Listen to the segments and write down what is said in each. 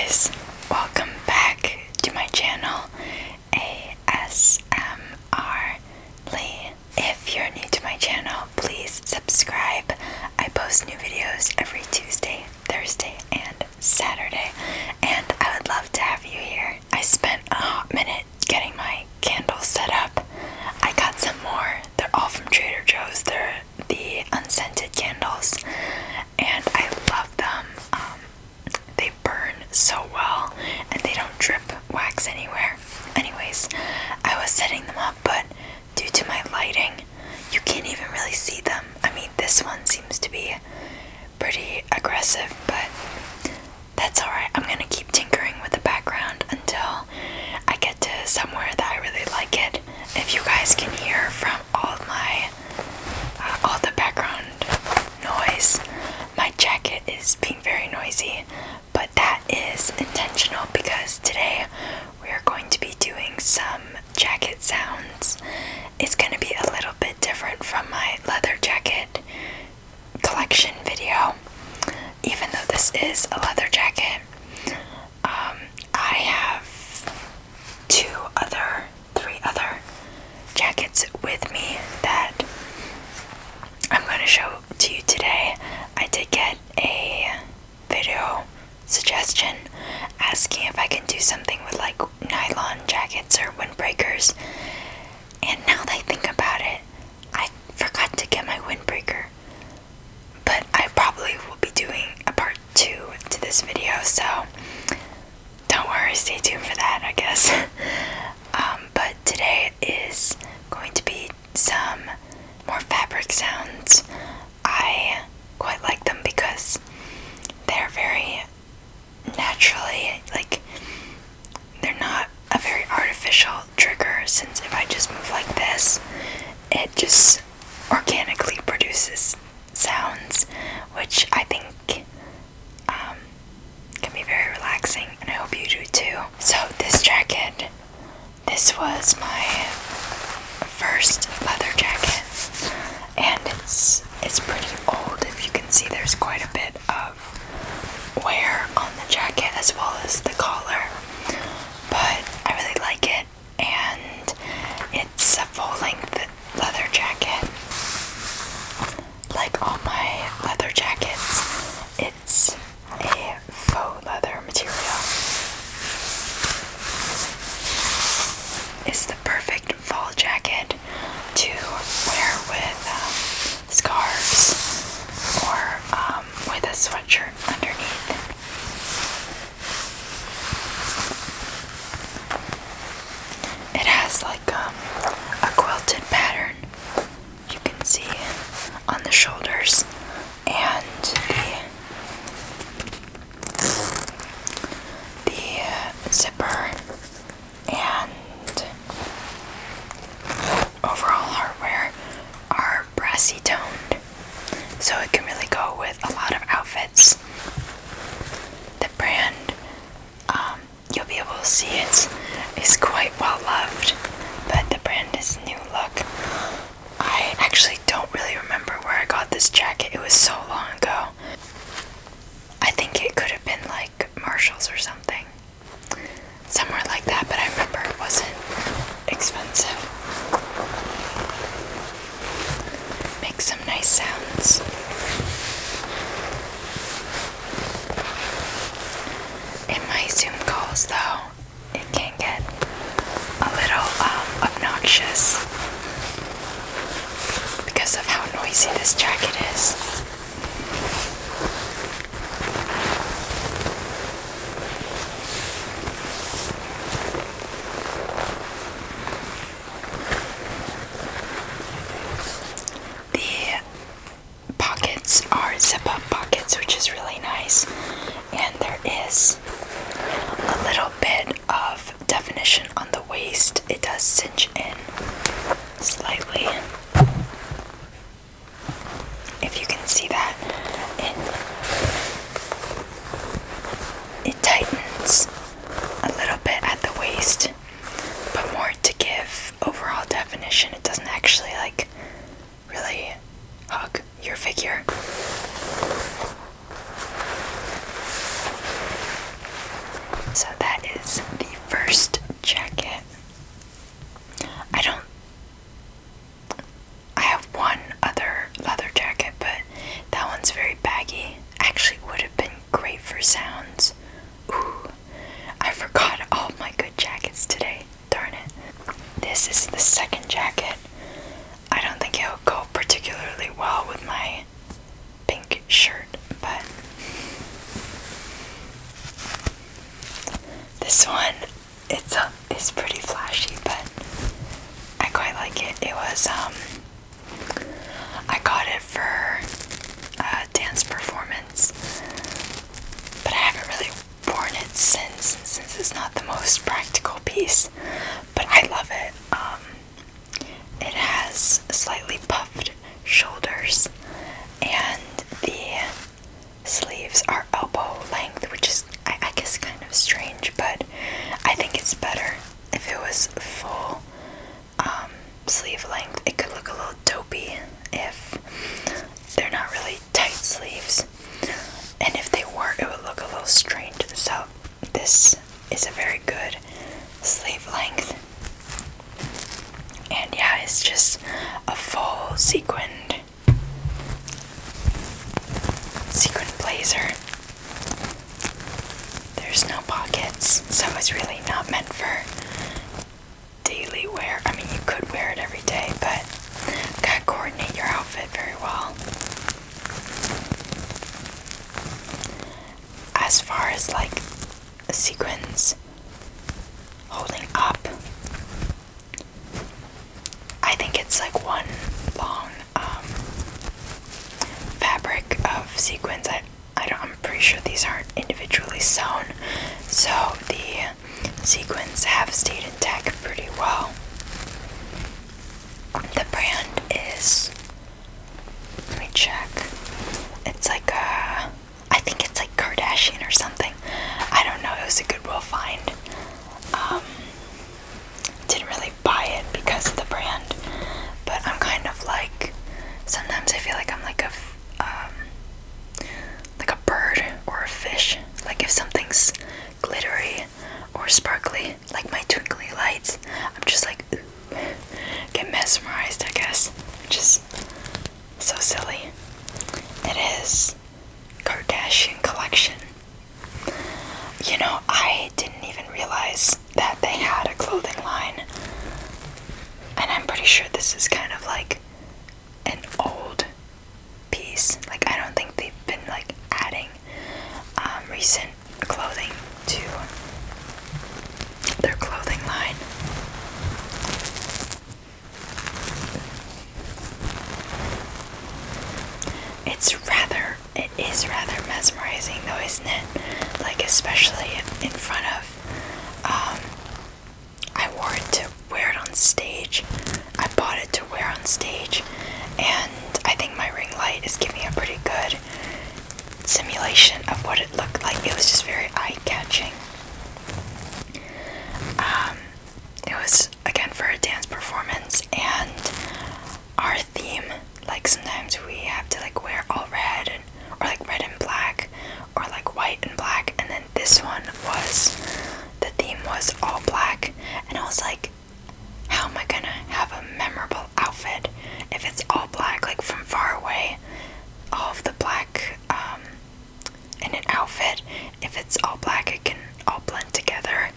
guys, welcome back to my channel, ASMR Lee. If you're new to my channel, please subscribe. I post new videos every Tuesday, Thursday, and Saturday, and I would love to have you here. I spent a hot minute getting my candles set up. I got some more. They're all from Trader Joe's. They're the unscented candles, and I love them. They burn so well, and they don't drip wax anywhere. Anyways, I was setting them up, but due to my lighting, you can't even really see them. I mean, this one seems to be pretty aggressive, but that's alright. I'm gonna keep tinkering with the background until I get to somewhere that I really like it. If you guys can hear from all the background noise, my jacket is being very noisy, but that is intentional because today we are going to be doing some jacket sounds. It's going to be a little bit different from my leather jacket collection video. Even though this is a leather jacket, I have three other jackets with me that I'm going to show to you today. I did get a video suggestion asking if I can do something with like nylon jackets or windbreakers, and now that I think about it, I forgot to get my windbreaker, but I probably will be doing a part 2 to this video, so don't worry, stay tuned for that, I guess. But today is going to be some more fabric sounds. I quite like them because they're very naturally, like, they're not a very artificial trigger, since if I just move like this, it just organically produces sounds, which I think can be very relaxing, and I hope you do too. So this jacket, this was my first leather jacket, and it's pretty old. If you can see, there's quite a bit of wear on the jacket as well as the collar, but I really like it, and it's a full-length leather jacket. Like all my leather jackets, it's a faux leather material. It's the perfect fall jacket to wear with scarves or with a sweatshirt underneath. It has like a quilted pattern, you can see on the shoulders, and the zipper and overall hardware are brassy toned, so it can really go with a lot of outfits. The brand, you'll be able to see it, is quite well loved, but the brand is New Look. I actually don't really remember where I got this jacket. It was so long ago. I think it could have been like Marshall's or something. Somewhere like that, but I remember it wasn't expensive. Makes some nice sounds. In my Zoom calls though, it can get a little obnoxious because of how noisy this jacket is. The pockets are zip-up pockets, which is really nice, and there is a little bit of definition on the waist. It does cinch in slightly. If you can see that, it tightens a little bit at the waist, but more to give overall definition. It doesn't actually like really hug your figure. for sounds. Ooh, I forgot all my good jackets today. Darn it. This is the second jacket. I don't think it'll go particularly well with my pink shirt, but this one, it's pretty flashy, but I quite like it. It was, I got it for a dance performance, but I haven't really worn it since it's not the most practical piece, but I love it. It has slightly puffed shoulders, and the sleeves are elbow length, which is, I guess, kind of strange, but I think it's better. If it was full sleeve length, it could look a little dopey if they're not really tight sleeves, and if they were, it would look a little strange. So this is a very good sleeve length, and yeah, it's just a full sequin blazer. There's no pockets, so it's really not meant for daily wear. I mean, you could wear it every day, but gotta coordinate your outfit very well. As far as like sequins holding up, I think it's like one long fabric of sequins. I'm pretty sure these aren't individually sewn, so the sequins have stayed intact pretty well. The brand is, let me check, it's like I think it's like Kardashian or something. I don't know, it was a Goodwill find. Didn't really buy it because of the brand, but I'm kind of like, sometimes I feel like I'm like a bird or a fish. Like if something's glittery or sparkly, like my twinkly lights, I'm just like, ooh, get mesmerized, I guess, which is so silly. It is Kardashian collection. You know, I didn't even realize that they had a clothing line, and I'm pretty sure this is kind of like an old piece. Like, I don't think they've been like adding recent clothing to their clothing line. It is rather mesmerizing though, isn't it? Like, especially in front of, I wore it to wear it on stage. I bought it to wear on stage, and I think my ring light is giving a pretty good simulation of what it looked like. It was just very eye-catching. It was, again, for a dance performance, and our theme, like, sometimes we have to like wear all red, or like red and black, or like white and black, and then this one was, the theme was all black, and I was like, how am I gonna have a memorable outfit if it's all black? Like, from far away, all of the black in an outfit, if it's all black, it can all blend together.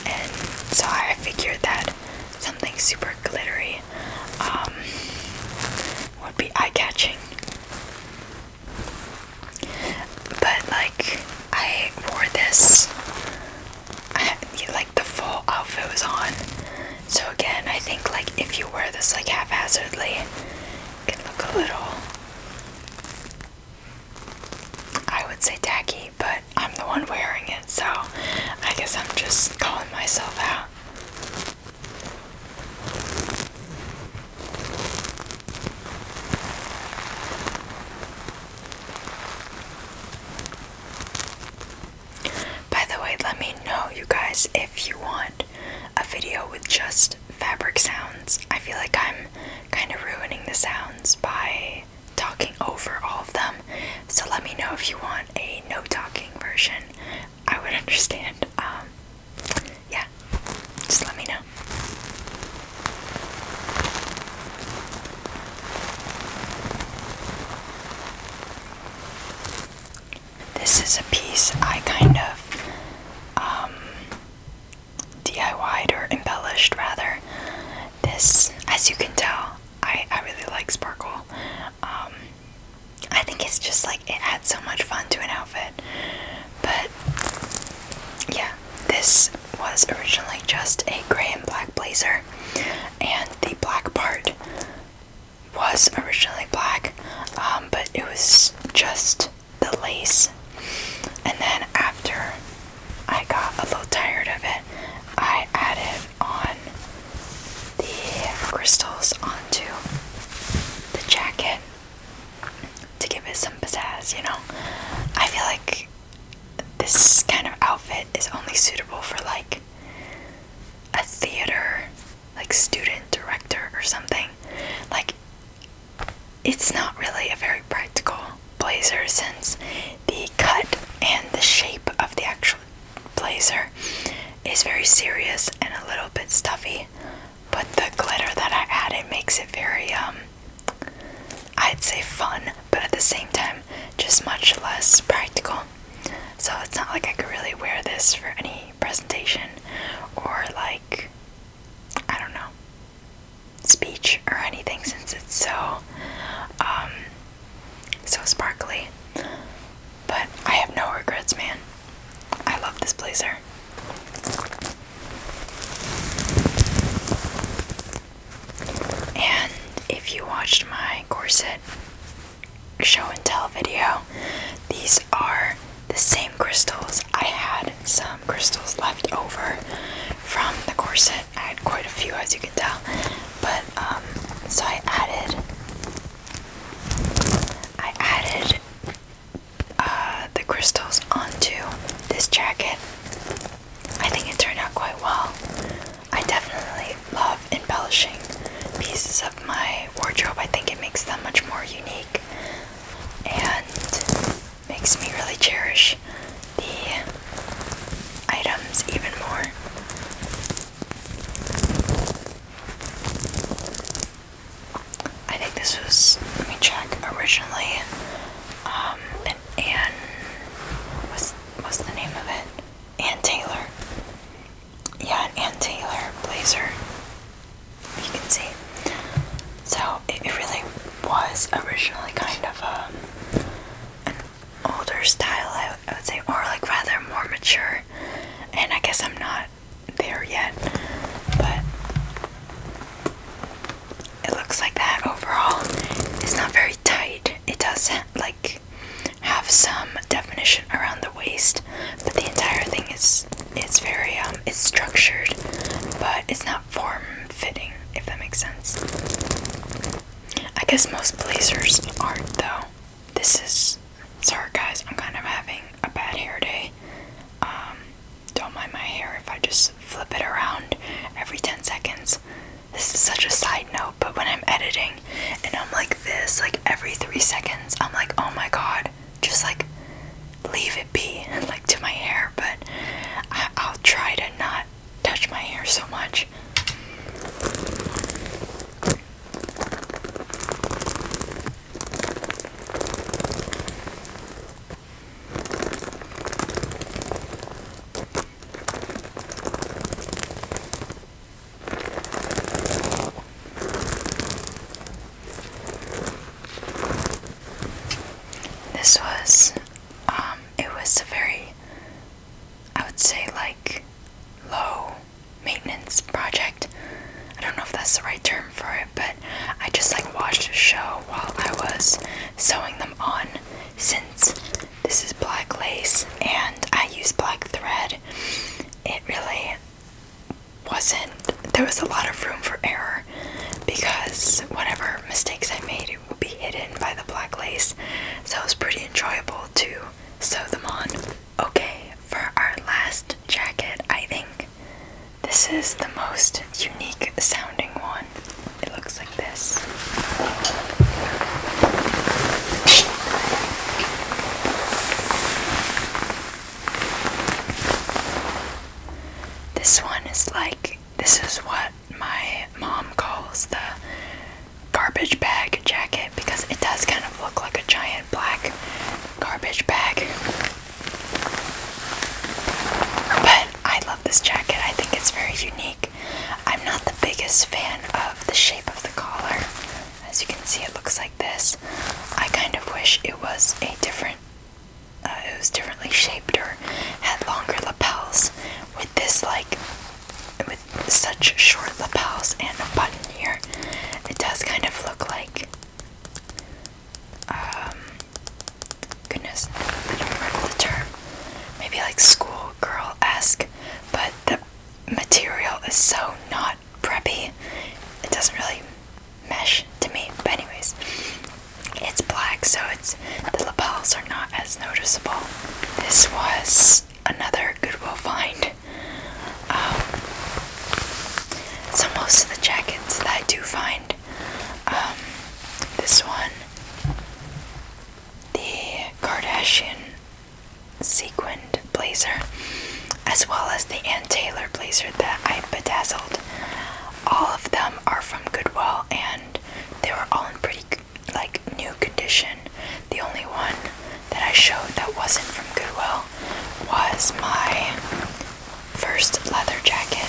And so I figured that something super glittery would be eye-catching. But like, I wore this, like the full outfit was on. So again, I think like if you wear this like haphazardly, it can look a little, I would say, tacky, but I'm the one wearing it, so I guess I'm just calling myself out. By the way, let me know, you guys, if you want a video with just fabric sounds. I feel like I'm kind of ruining the sounds by talking over all of them, so let me know if you want a no talking version. I would understand. Yeah, just let me know. This is a piece piece I kind of DIY'd or embellished rather. This, as you can tell, I really like sparkle. I think it's just like it adds so much fun to an outfit. But yeah, this was originally just a gray and black blazer, and the black part was originally black, but it was just the lace. And then after I got a little tired of it, I added on the crystals onto the jacket to give it some pizzazz, you know? I feel like this kind of outfit is only suitable for like a theater, like student director or something. Like, it's not really a very practical blazer since the cut and the shape of the actual blazer is very serious and a little bit stuffy, but the glitter that I added makes it very I'd say fun, but at the same time just much less practical. So it's not like I could really wear this for any presentation or like, I don't know, speech or anything, since it's so so sparkly. But I have no regrets, man. I love this blazer. And if you watched my corset show and tell video, these are the same crystals. I had some crystals left over from the corset. I had quite a few, as you can tell. But so I added the crystals onto this jacket. I think it turned out quite well. I definitely love embellishing pieces of my wardrobe. I think it makes them much more unique and makes me really cherish the items even more. I think this was, let me check, originally an Anne, what's the name of it? Ann Taylor. Yeah, an Ann Taylor blazer, if you can see. So it really was originally kind of an older style, I would say, or like rather more mature. And I guess I'm not there yet, but it looks like that overall. It's not very tight. It does like have some definition around the waist, but the entire thing is very it's structured, but it's not form-fitting, if that makes sense. I guess most blazers aren't, though. This is, sorry guys, I'm kind of having a bad hair day. Don't mind my hair if I just flip it around every 10 seconds. This is such a side note, but when I'm editing and I'm like this, like every 3 seconds, I'm like, oh my god, just like leave it be, like to my hair. But I'll try to not touch my hair so much. This was, it was a very, I would say, like, low maintenance project. I don't know if that's the right term for it, but I just like watched a show while I was sewing them on. Since this is black lace and I use black thread, it really wasn't, there was a lot of room for error because whatever mistakes I made, it would be hidden by the black lace. So it was pretty enjoyable to sew them on. Okay, for our last jacket, I think this is the most unique sounding one. It looks like this. This one is like, this is what my mom calls the garbage bag jacket, because it does kind of look like a giant black garbage bag. school girl-esque, but the material is so not preppy. It doesn't really mesh to me. But anyways, it's black, so the lapels are not as noticeable. This was another Goodwill find. So most of the jackets that I do find, this one, the Kardashian sequined blazer, as well as the Ann Taylor blazer that I bedazzled, all of them are from Goodwill, and they were all in pretty new condition. The only one that I showed that wasn't from Goodwill was my first leather jacket.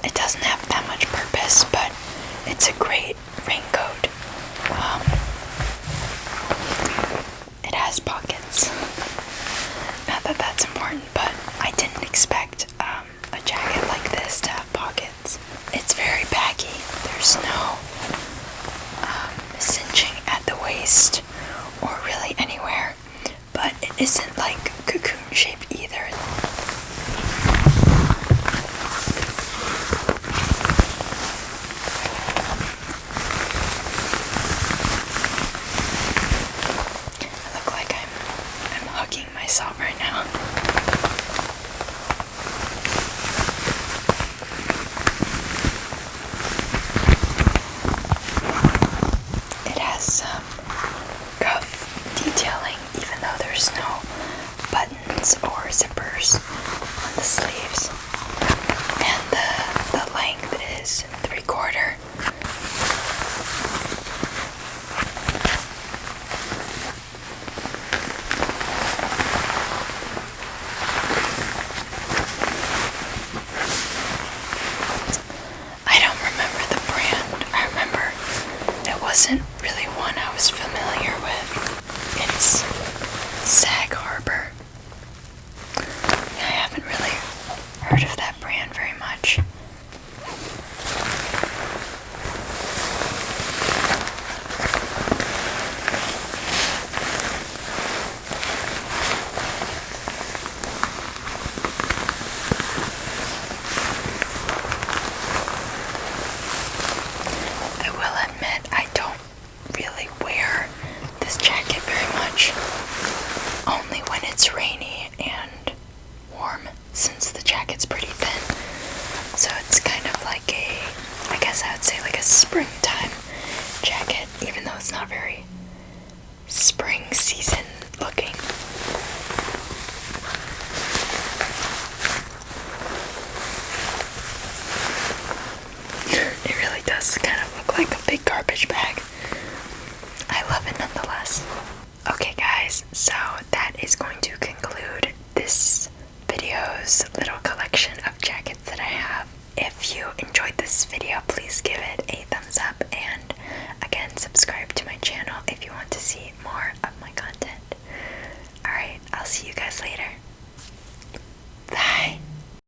It doesn't have that much purpose, but it's a great raincoat. It has pockets. Not that that's important, but I didn't expect a jacket like this to have pockets. It's very baggy. There's no cinching at the waist or really anywhere, but it isn't like cocoon shaped either. Myself right now. It has some cuff detailing, even though there's no buttons or zippers on the sleeves, and the length is 3/4. Wasn't really one I was familiar with. It's Sag Harbor. I haven't really heard of that brand very much. I will admit I don't really wear this jacket very much, only when it's rainy and warm, since the jacket's pretty thin. So it's kind of like I guess I would say like a springtime jacket, even though it's not very spring season looking. It really does kind of look like a big garbage bag. I love it nonetheless. Okay guys, so that is going to conclude this video's little collection of jackets that I have. If you enjoyed this video, please give it a thumbs up, and again, subscribe to my channel if you want to see more of my content. Alright, I'll see you guys later.